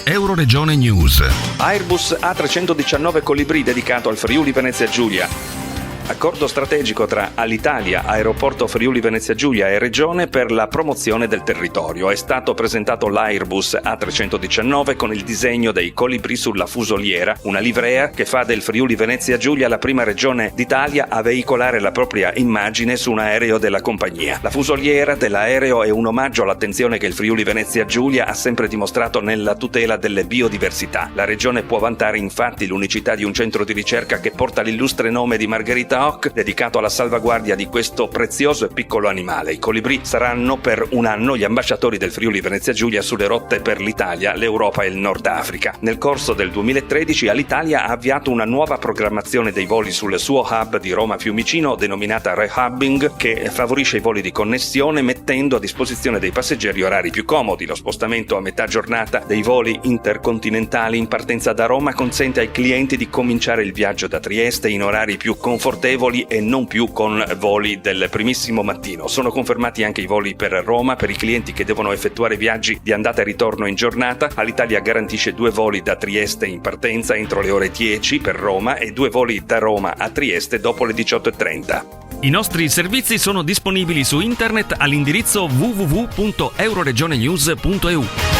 Euroregione News. Airbus A319 Colibri dedicato al Friuli Venezia Giulia. Accordo strategico tra Alitalia, Aeroporto Friuli Venezia Giulia e Regione per la promozione del territorio. È stato presentato l'Airbus A319 con il disegno dei colibri sulla fusoliera, una livrea che fa del Friuli Venezia Giulia la prima regione d'Italia a veicolare la propria immagine su un aereo della compagnia. La fusoliera dell'aereo è un omaggio all'attenzione che il Friuli Venezia Giulia ha sempre dimostrato nella tutela delle biodiversità. La regione può vantare infatti l'unicità di un centro di ricerca che porta l'illustre nome di Margherita Hock, dedicato alla salvaguardia di questo prezioso e piccolo animale. I colibri saranno per un anno gli ambasciatori del Friuli Venezia Giulia sulle rotte per l'Italia, l'Europa e il Nord Africa. Nel corso del 2013 Alitalia ha avviato una nuova programmazione dei voli sul suo hub di Roma Fiumicino denominata rehubbing, che favorisce i voli di connessione mettendo a disposizione dei passeggeri orari più comodi. Lo spostamento a metà giornata dei voli intercontinentali in partenza da Roma consente ai clienti di cominciare il viaggio da Trieste in orari più confortevoli e non più con voli del primissimo mattino. Sono confermati anche i voli per Roma per i clienti che devono effettuare viaggi di andata e ritorno in giornata. Alitalia garantisce 2 voli da Trieste in partenza entro le ore 10 per Roma e 2 voli da Roma a Trieste dopo le 18:30. I nostri servizi sono disponibili su internet all'indirizzo www.euroregionenews.eu.